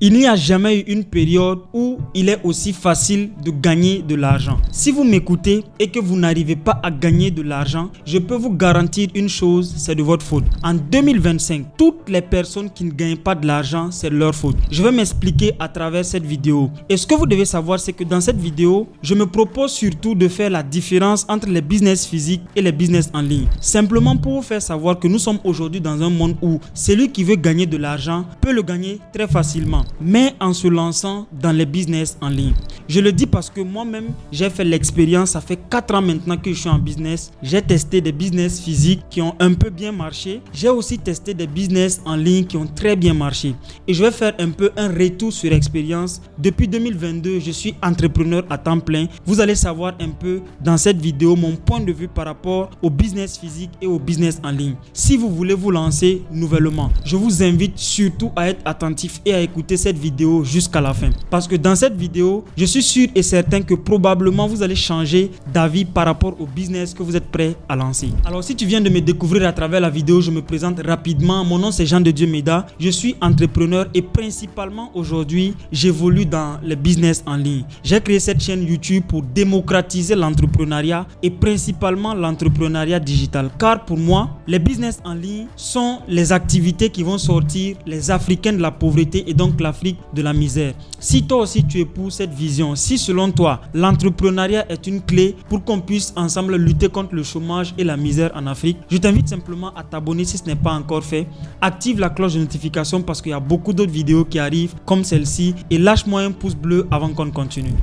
Il n'y a jamais eu une période où il est aussi facile de gagner de l'argent. Si vous m'écoutez et que vous n'arrivez pas à gagner de l'argent, je peux vous garantir une chose, c'est de votre faute. En 2025, toutes les personnes qui ne gagnent pas de l'argent, c'est leur faute. Je vais m'expliquer à travers cette vidéo. Et ce que vous devez savoir, c'est que dans cette vidéo, je me propose surtout de faire la différence entre les business physiques et les business en ligne. Simplement pour vous faire savoir que nous sommes aujourd'hui dans un monde où celui qui veut gagner de l'argent peut le gagner très facilement, mais en se lançant dans les business en ligne. Je le dis parce que moi-même, j'ai fait l'expérience, ça fait 4 ans maintenant que je suis en business. J'ai testé des business physiques qui ont un peu bien marché. J'ai aussi testé des business en ligne qui ont très bien marché. Et je vais faire un peu un retour sur expérience. Depuis 2022, je suis entrepreneur à temps plein. Vous allez savoir un peu dans cette vidéo mon point de vue par rapport au business physique et au business en ligne. Si vous voulez vous lancer nouvellement, je vous invite surtout à être attentif et à écouter cette vidéo jusqu'à la fin. Parce que dans cette vidéo, je suis sûr et certain que probablement vous allez changer d'avis par rapport au business que vous êtes prêt à lancer. Alors si tu viens de me découvrir à travers la vidéo, je me présente rapidement. Mon nom c'est Jean de Dieu Meda. Je suis entrepreneur et principalement aujourd'hui, j'évolue dans les business en ligne. J'ai créé cette chaîne YouTube pour démocratiser l'entrepreneuriat et principalement l'entrepreneuriat digital. Car pour moi, les business en ligne sont les activités qui vont sortir les Africains de la pauvreté et donc l'Afrique de la misère. Si toi aussi tu épouses cette vision, si selon toi l'entrepreneuriat est une clé pour qu'on puisse ensemble lutter contre le chômage et la misère en Afrique, je t'invite simplement à t'abonner si ce n'est pas encore fait. Active la cloche de notification parce qu'il y a beaucoup d'autres vidéos qui arrivent comme celle-ci et lâche-moi un pouce bleu avant qu'on continue.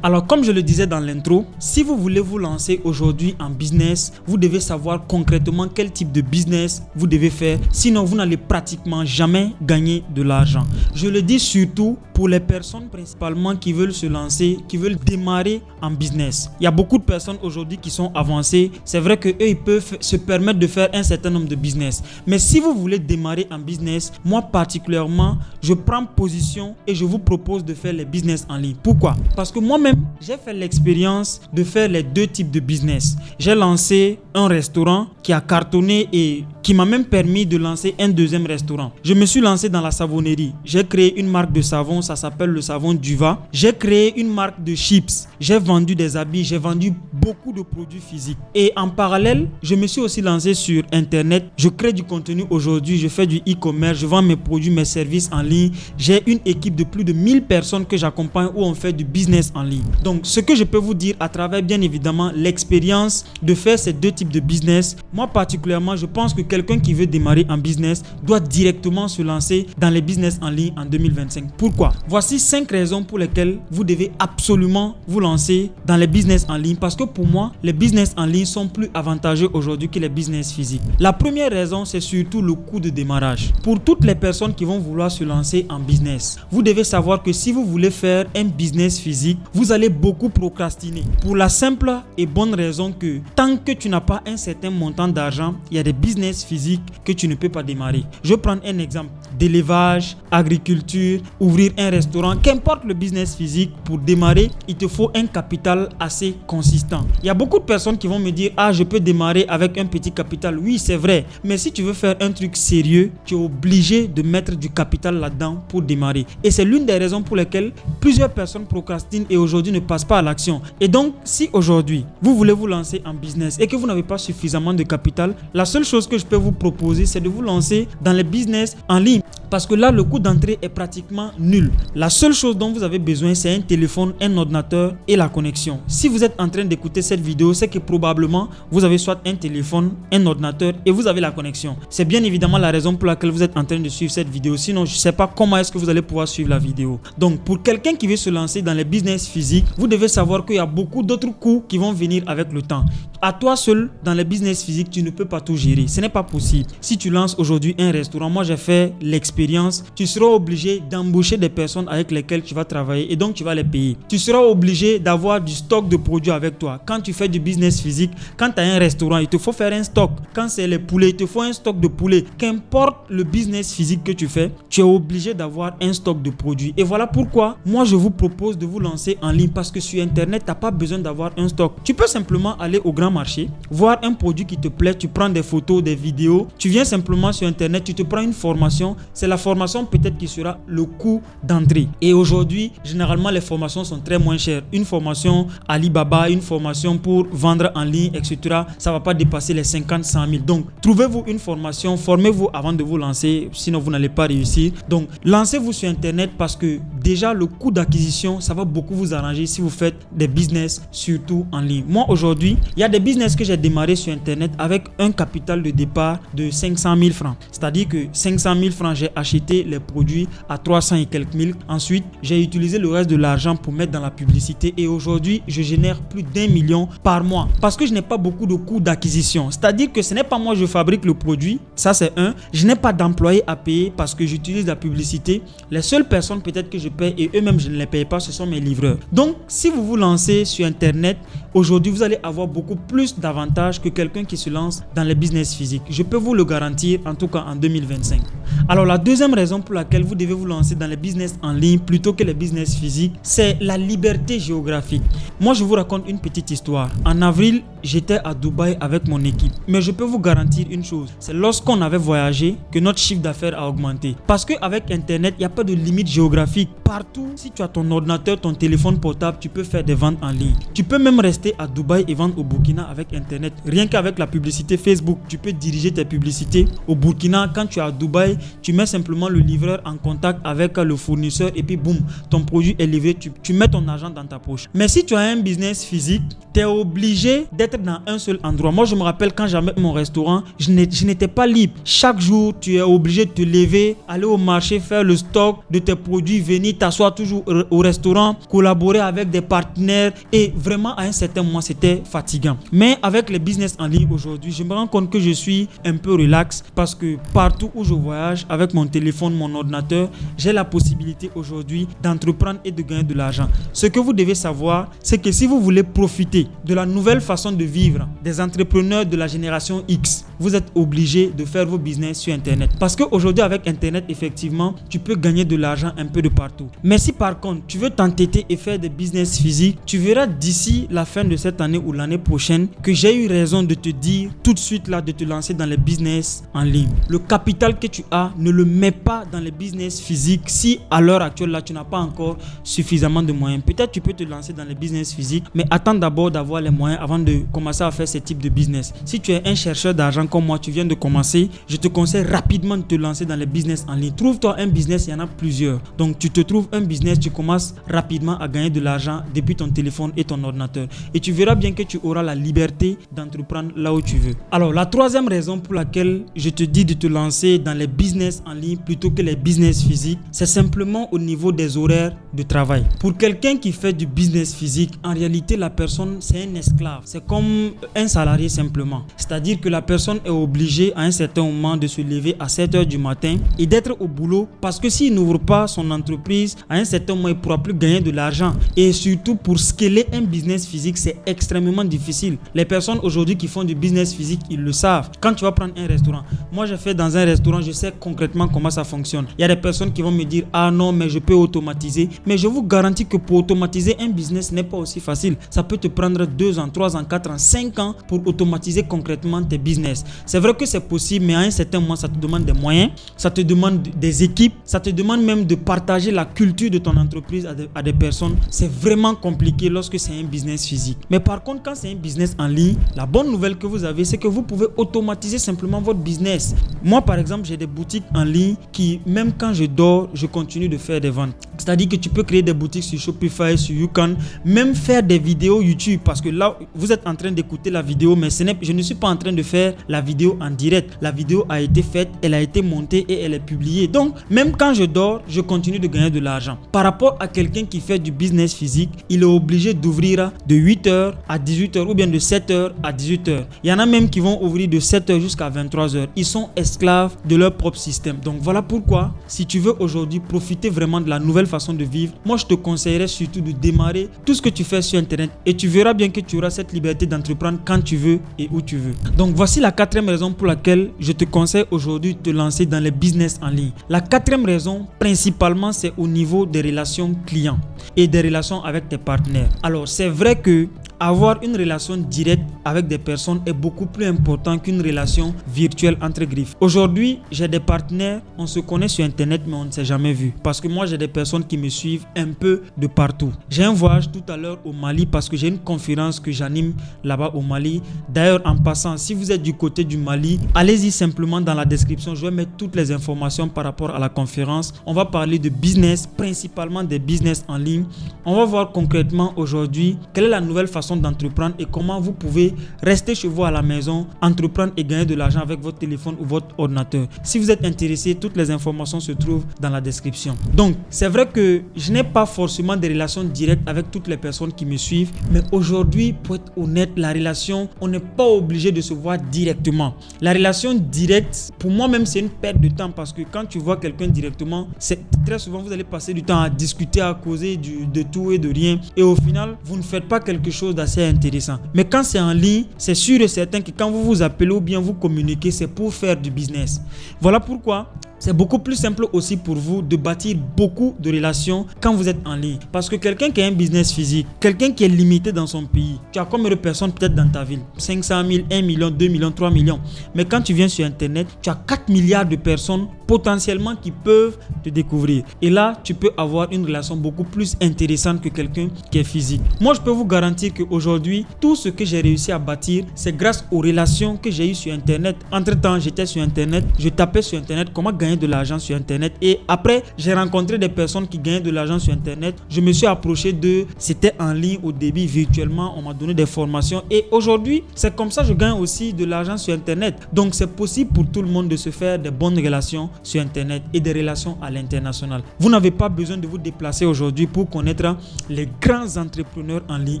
Alors comme je le disais dans l'intro, si vous voulez vous lancer aujourd'hui en business, vous devez savoir concrètement quel type de business vous devez faire, sinon vous n'allez pratiquement jamais gagner de l'argent. Je le dis surtout pour les personnes principalement qui veulent se lancer, qui veulent démarrer en business. Il y a beaucoup de personnes aujourd'hui qui sont avancées. C'est vrai qu'eux, ils peuvent se permettre de faire un certain nombre de business. Mais si vous voulez démarrer en business, moi particulièrement, je prends position et je vous propose de faire les business en ligne. Pourquoi? Parce que moi-même, j'ai fait l'expérience de faire les deux types de business. J'ai lancé un restaurant qui a cartonné et qui m'a même permis de lancer un deuxième restaurant. Je me suis lancé dans la savonnerie. J'ai créé une marque de savon, ça s'appelle le savon Duva. J'ai créé une marque de chips. J'ai vendu des habits, j'ai vendu beaucoup de produits physiques. Et en parallèle, je me suis aussi lancé sur Internet. Je crée du contenu aujourd'hui, je fais du e-commerce, je vends mes produits, mes services en ligne. J'ai une équipe de plus de 1000 personnes que j'accompagne où on fait du business en ligne. Donc, ce que je peux vous dire à travers, bien évidemment, l'expérience de faire ces deux types de business, moi particulièrement, je pense que quelqu'un qui veut démarrer en business doit directement se lancer dans les business en ligne en 2025. Pourquoi? Voici 5 raisons pour lesquelles vous devez absolument vous lancer dans les business en ligne parce que pour moi, les business en ligne sont plus avantageux aujourd'hui que les business physiques. La première raison, c'est surtout le coût de démarrage. Pour toutes les personnes qui vont vouloir se lancer en business, vous devez savoir que si vous voulez faire un business physique, vous allez beaucoup procrastiner. Pour la simple et bonne raison que tant que tu n'as pas un certain montant d'argent, il y a des business physiques que tu ne peux pas démarrer. Je prends un exemple d'élevage, agriculture, ouvrir un restaurant, qu'importe le business physique, pour démarrer, il te faut un capital assez consistant. Il y a beaucoup de personnes qui vont me dire « Ah, je peux démarrer avec un petit capital. » Oui, c'est vrai. Mais si tu veux faire un truc sérieux, tu es obligé de mettre du capital là-dedans pour démarrer. Et c'est l'une des raisons pour lesquelles plusieurs personnes procrastinent et aujourd'hui ne passent pas à l'action. Et donc, si aujourd'hui, vous voulez vous lancer en business et que vous n'avez pas suffisamment de capital, la seule chose que je peux vous proposer, c'est de vous lancer dans les business en ligne. Parce que là, le coût d'entrée est pratiquement nul. La seule chose dont vous avez besoin, c'est un téléphone, un ordinateur et la connexion. Si vous êtes en train d'écouter cette vidéo, c'est que probablement, vous avez soit un téléphone, un ordinateur et vous avez la connexion. C'est bien évidemment la raison pour laquelle vous êtes en train de suivre cette vidéo. Sinon, je ne sais pas comment est-ce que vous allez pouvoir suivre la vidéo. Donc, pour quelqu'un qui veut se lancer dans les business physiques, vous devez savoir qu'il y a beaucoup d'autres coûts qui vont venir avec le temps. À toi seul, dans les business physiques, tu ne peux pas tout gérer. Ce n'est pas possible. Si tu lances aujourd'hui un restaurant, moi j'ai fait l'expérience, tu seras obligé d'embaucher des personnes avec lesquelles tu vas travailler et donc tu vas les payer. Tu seras obligé d'avoir du stock de produits avec toi. Quand tu fais du business physique, quand tu as un restaurant, il te faut faire un stock. Quand c'est les poulets, il te faut un stock de poulets. Qu'importe le business physique que tu fais, tu es obligé d'avoir un stock de produits. Et voilà pourquoi moi je vous propose de vous lancer en ligne parce que sur Internet, tu n'as pas besoin d'avoir un stock. Tu peux simplement aller au grand marché, voir un produit qui te plaît, tu prends des photos, des vidéos, tu viens simplement sur Internet, tu te prends une formation, c'est la formation peut-être qui sera le coût d'entrée. Et aujourd'hui, généralement, les formations sont très moins chères. Une formation Alibaba, une formation pour vendre en ligne, etc., ça ne va pas dépasser les 50, 100 000. Donc, trouvez-vous une formation, formez-vous avant de vous lancer, sinon vous n'allez pas réussir. Donc, lancez-vous sur Internet parce que déjà, le coût d'acquisition, ça va beaucoup vous arranger si vous faites des business, surtout en ligne. Moi, aujourd'hui, il y a des business que j'ai démarré sur Internet avec un capital de départ de 500 000 francs. C'est-à-dire que 500 000 francs, j'ai acheté les produits à 300 et quelques mille. Ensuite, j'ai utilisé le reste de l'argent pour mettre dans la publicité et aujourd'hui, je génère plus d'1 million par mois parce que je n'ai pas beaucoup de coûts d'acquisition. C'est-à-dire que ce n'est pas moi je fabrique le produit, ça c'est un. Je n'ai pas d'employés à payer parce que j'utilise la publicité. Les seules personnes peut-être que je paye et eux-mêmes je ne les paye pas, ce sont mes livreurs. Donc, si vous vous lancez sur Internet, aujourd'hui, vous allez avoir beaucoup plus d'avantages que quelqu'un qui se lance dans les business physiques. Je peux vous le garantir, en tout cas en 2025. Alors, la deuxième raison pour laquelle vous devez vous lancer dans les business en ligne plutôt que les business physiques, c'est la liberté géographique. Moi, je vous raconte une petite histoire. En avril, j'étais à Dubaï avec mon équipe. Mais je peux vous garantir une chose, c'est lorsqu'on avait voyagé que notre chiffre d'affaires a augmenté. Parce qu'avec Internet, il n'y a pas de limite géographique. Partout, si tu as ton ordinateur, ton téléphone portable, tu peux faire des ventes en ligne. Tu peux même rester à Dubaï et vendre au Burkina avec Internet. Rien qu'avec la publicité Facebook, tu peux diriger tes publicités au Burkina. Quand tu es à Dubaï, tu mets simplement le livreur en contact avec le fournisseur et puis boum, ton produit est livré, tu mets ton argent dans ta poche. Mais si tu as un business physique, tu es obligé d'être dans un seul endroit. Moi, je me rappelle quand j'avais mon restaurant, je n'étais pas libre. Chaque jour, tu es obligé de te lever, aller au marché, faire le stock de tes produits, venir t'asseoir toujours au restaurant, collaborer avec des partenaires et vraiment à un certain moment, c'était fatigant. Mais avec les business en ligne aujourd'hui, je me rends compte que je suis un peu relax parce que partout où je voyage, avec mon téléphone, mon ordinateur, j'ai la possibilité aujourd'hui d'entreprendre et de gagner de l'argent. Ce que vous devez savoir, c'est que si vous voulez profiter de la nouvelle façon de vivre des entrepreneurs de la génération X, vous êtes obligé de faire vos business sur Internet. Parce qu'aujourd'hui, avec Internet, effectivement, tu peux gagner de l'argent un peu de partout. Mais si par contre, tu veux t'entêter et faire des business physiques, tu verras d'ici la fin de cette année ou l'année prochaine que j'ai eu raison de te dire tout de suite là de te lancer dans les business en ligne. Le capital que tu as, ne le mets pas dans les business physiques si à l'heure actuelle là, tu n'as pas encore suffisamment de moyens. Peut-être tu peux te lancer dans les business physiques, mais attends d'abord d'avoir les moyens avant de commencer à faire ce type de business. Si tu es un chercheur d'argent comme moi, tu viens de commencer, je te conseille rapidement de te lancer dans les business en ligne. Trouve-toi un business, il y en a plusieurs. Donc tu te trouves un business, tu commences rapidement à gagner de l'argent depuis ton téléphone et ton ordinateur. Et tu verras bien que tu auras la liberté d'entreprendre là où tu veux. Alors la troisième raison pour laquelle je te dis de te lancer dans les business en ligne plutôt que les business physiques, c'est simplement au niveau des horaires de travail. Pour quelqu'un qui fait du business physique, en réalité la personne c'est un esclave. C'est comme un salarié simplement. C'est-à-dire que la personne est obligée à un certain moment de se lever à 7 h du matin et d'être au boulot parce que s'il n'ouvre pas son entreprise, à un certain moment il ne pourra plus gagner de l'argent. Et surtout pour scaler un business physique, c'est extrêmement difficile. Les personnes aujourd'hui qui font du business physique, ils le savent. Quand tu vas prendre un restaurant, moi j'ai fait dans un restaurant, je sais concrètement comment ça fonctionne. Il y a des personnes qui vont me dire ah non mais je peux automatiser, mais je vous garantis que pour automatiser un business n'est pas aussi facile. Ça peut te prendre 2 ans, 3 ans, 4 ans, 5 ans pour automatiser concrètement tes business. C'est vrai que c'est possible, mais à un certain moment ça te demande des moyens, ça te demande des équipes, ça te demande même de partager la culture de ton entreprise à des personnes. C'est vraiment compliqué lorsque c'est un business physique. Mais par contre, quand c'est un business en ligne, la bonne nouvelle que vous avez, c'est que vous pouvez automatiser simplement votre business. Moi, par exemple, j'ai des boutiques en ligne qui, même quand je dors, je continue de faire des ventes. C'est-à-dire que tu peux créer des boutiques sur Shopify, sur YouCan, même faire des vidéos YouTube parce que là, vous êtes en train d'écouter la vidéo, mais je ne suis pas en train de faire la vidéo en direct. La vidéo a été faite, elle a été montée et elle est publiée. Donc, même quand je dors, je continue de gagner de l'argent. Par rapport à quelqu'un qui fait du business physique, il est obligé d'ouvrir de 8 h à 18 h ou bien de 7 h à 18 h. Il y en a même qui vont ouvrir de 7 h jusqu'à 23 h. Ils sont esclaves de leur propre système. Donc, voilà pourquoi, si tu veux aujourd'hui profiter vraiment de la nouvelle façon de vivre, moi je te conseillerais surtout de démarrer tout ce que tu fais sur Internet et tu verras bien que tu auras cette liberté d'entreprendre quand tu veux et où tu veux. Donc voici la quatrième raison pour laquelle je te conseille aujourd'hui de te lancer dans les business en ligne. La quatrième raison principalement c'est au niveau des relations clients et des relations avec tes partenaires. Alors c'est vrai que avoir une relation directe avec des personnes est beaucoup plus important qu'une relation virtuelle entre griffes. Aujourd'hui, j'ai des partenaires, on se connaît sur internet mais on ne s'est jamais vu. Parce que moi, j'ai des personnes qui me suivent un peu de partout. J'ai un voyage tout à l'heure au Mali parce que j'ai une conférence que j'anime là-bas au Mali. D'ailleurs, en passant, si vous êtes du côté du Mali, allez-y simplement dans la description. Je vais mettre toutes les informations par rapport à la conférence. On va parler de business, principalement des business en ligne. On va voir concrètement aujourd'hui quelle est la nouvelle façon d'entreprendre et comment vous pouvez rester chez vous à la maison, entreprendre et gagner de l'argent avec votre téléphone ou votre ordinateur. Si vous êtes intéressé, toutes les informations se trouvent dans la description. Donc, c'est vrai que je n'ai pas forcément des relations directes avec toutes les personnes qui me suivent, mais aujourd'hui, pour être honnête, la relation, on n'est pas obligé de se voir directement. La relation directe, pour moi même, c'est une perte de temps parce que quand tu vois quelqu'un directement, c'est très souvent vous allez passer du temps à discuter, à causer de tout et de rien, et au final, vous ne faites pas quelque chose d'assez intéressant. Mais quand c'est en ligne, c'est sûr et certain que quand vous vous appelez ou bien vous communiquez, c'est pour faire du business. Voilà pourquoi c'est beaucoup plus simple aussi pour vous de bâtir beaucoup de relations quand vous êtes en ligne. Parce que quelqu'un qui a un business physique, quelqu'un qui est limité dans son pays, tu as combien de personnes peut-être dans ta ville? 500 000, 1 million, 2 millions, 3 millions. Mais quand tu viens sur Internet, tu as 4 milliards de personnes potentiellement qui peuvent te découvrir. Et là, tu peux avoir une relation beaucoup plus intéressante que quelqu'un qui est physique. Moi, je peux vous garantir qu'aujourd'hui, tout ce que j'ai réussi à bâtir, c'est grâce aux relations que j'ai eues sur Internet. Entre-temps, j'étais sur Internet, je tapais sur Internet comment gagner de l'argent sur Internet. Et après, j'ai rencontré des personnes qui gagnaient de l'argent sur Internet. Je me suis approché d'eux. C'était en ligne au début, virtuellement. On m'a donné des formations. Et aujourd'hui, c'est comme ça que je gagne aussi de l'argent sur Internet. Donc, c'est possible pour tout le monde de se faire des bonnes relations sur Internet et des relations à l'international. Vous n'avez pas besoin de vous déplacer aujourd'hui pour connaître les grands entrepreneurs en ligne.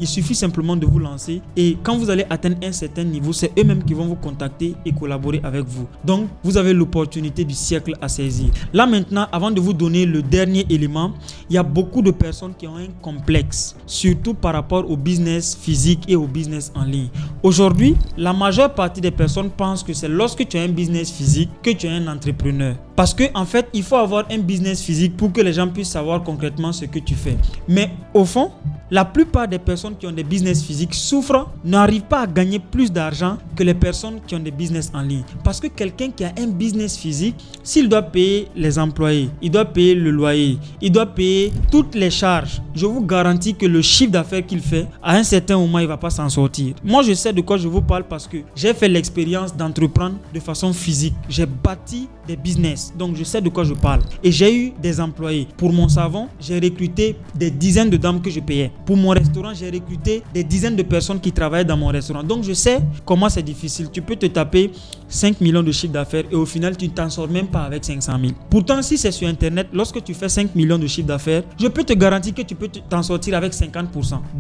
Il suffit simplement de vous lancer et quand vous allez atteindre un certain niveau, c'est eux-mêmes qui vont vous contacter et collaborer avec vous. Donc, vous avez l'opportunité du siècle à saisir. Là maintenant, avant de vous donner le dernier élément, il y a beaucoup de personnes qui ont un complexe, surtout par rapport au business physique et au business en ligne. Aujourd'hui, la majeure partie des personnes pensent que c'est lorsque tu as un business physique que tu es un entrepreneur. Parce que en fait, il faut avoir un business physique pour que les gens puissent savoir concrètement ce que tu fais. Mais au fond, la plupart des personnes qui ont des business physiques souffrent, n'arrivent pas à gagner plus d'argent que les personnes qui ont des business en ligne. Parce que quelqu'un qui a un business physique, s'il doit payer les employés, il doit payer le loyer, il doit payer toutes les charges, je vous garantis que le chiffre d'affaires qu'il fait, à un certain moment, il ne va pas s'en sortir. Moi, je sais de quoi je vous parle parce que j'ai fait l'expérience d'entreprendre de façon physique. J'ai bâti des business, donc je sais de quoi je parle. Et j'ai eu des employés. Pour mon savon, j'ai recruté des dizaines de dames que je payais. Pour mon restaurant, j'ai recruté des dizaines de personnes qui travaillent dans mon restaurant. Donc, je sais comment c'est difficile. Tu peux te taper 5 millions de chiffre d'affaires et au final, tu ne t'en sors même pas avec 500 000. Pourtant, si c'est sur Internet, lorsque tu fais 5 millions de chiffre d'affaires, je peux te garantir que tu peux t'en sortir avec 50%,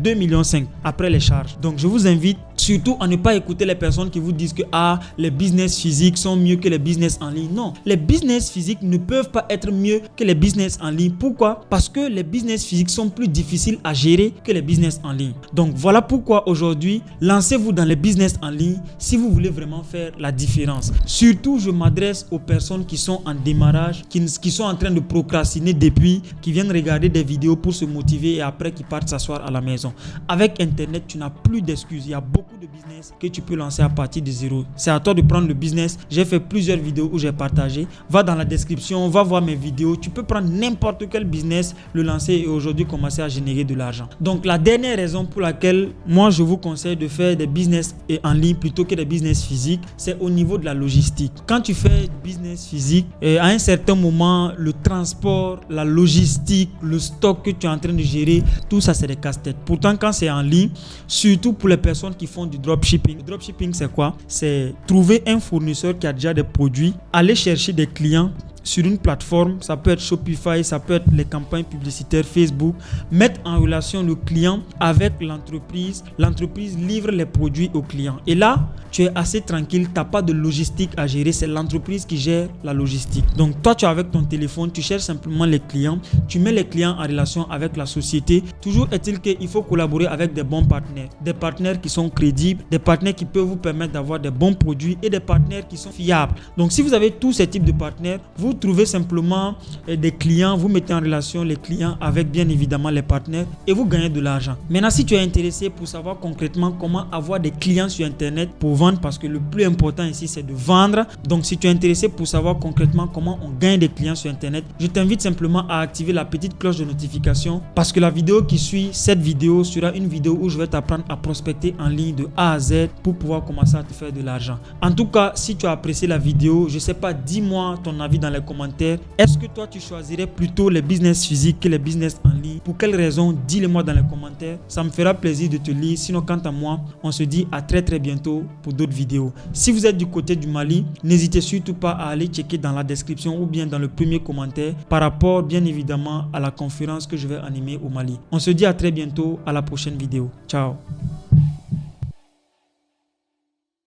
2,5 millions après les charges. Donc, je vous invite surtout à ne pas écouter les personnes qui vous disent que les business physiques sont mieux que les business en ligne. Non, les business physiques ne peuvent pas être mieux que les business en ligne. Pourquoi? Parce que les business physiques sont plus difficiles à gérer que les business en ligne. Donc, voilà pourquoi aujourd'hui, lancez-vous dans les business en ligne si vous voulez vraiment faire la différence. Surtout, je m'adresse aux personnes qui sont en démarrage, qui sont en train de procrastiner depuis, qui viennent regarder des vidéos pour se motiver et après qui partent s'asseoir à la maison. Avec Internet, tu n'as plus d'excuses. Il y a beaucoup de business que tu peux lancer à partir de zéro. C'est à toi de prendre le business. J'ai fait plusieurs vidéos où j'ai partagé. Va dans la description, va voir mes vidéos. Tu peux prendre n'importe quel business, le lancer et aujourd'hui commencer à générer de l'argent. Donc, la dernière raison pour laquelle moi je vous conseille de faire des business en ligne plutôt que des business physiques, c'est au niveau de la logistique. Quand tu fais du business physique, à un certain moment, le transport, la logistique, le stock que tu es en train de gérer, tout ça c'est des casse-têtes. Pourtant, quand c'est en ligne, surtout pour les personnes qui font du dropshipping. Le dropshipping, c'est quoi? C'est trouver un fournisseur qui a déjà des produits, aller chercher des clients sur une plateforme, ça peut être Shopify, ça peut être les campagnes publicitaires Facebook, mettre en relation le client avec l'entreprise. L'entreprise livre les produits au client. Et là, tu es assez tranquille, tu n'as pas de logistique à gérer, c'est l'entreprise qui gère la logistique. Donc toi, tu es avec ton téléphone, tu cherches simplement les clients, tu mets les clients en relation avec la société. Toujours est-il qu'il faut collaborer avec des bons partenaires, des partenaires qui sont crédibles, des partenaires qui peuvent vous permettre d'avoir des bons produits et des partenaires qui sont fiables. Donc si vous avez tous ces types de partenaires, vous trouvez simplement des clients, vous mettez en relation les clients avec bien évidemment les partenaires et vous gagnez de l'argent. Maintenant, si tu es intéressé pour savoir concrètement comment avoir des clients sur Internet pour vendre, parce que le plus important ici c'est de vendre. Donc si tu es intéressé pour savoir concrètement comment on gagne des clients sur Internet, je t'invite simplement à activer la petite cloche de notification, parce que la vidéo qui suit cette vidéo sera une vidéo où je vais t'apprendre à prospecter en ligne de A à Z pour pouvoir commencer à te faire de l'argent. En tout cas, si tu as apprécié la vidéo, je sais pas, dis-moi ton avis dans les commentaires. Est-ce que toi tu choisirais plutôt les business physiques que les business en ligne? Pour quelles raisons? Dis-le-moi dans les commentaires. Ça me fera plaisir de te lire. Sinon, quant à moi, on se dit à très bientôt pour d'autres vidéos. Si vous êtes du côté du Mali, n'hésitez surtout pas à aller checker dans la description ou bien dans le premier commentaire par rapport bien évidemment à la conférence que je vais animer au Mali. On se dit à très bientôt, à la prochaine vidéo. Ciao.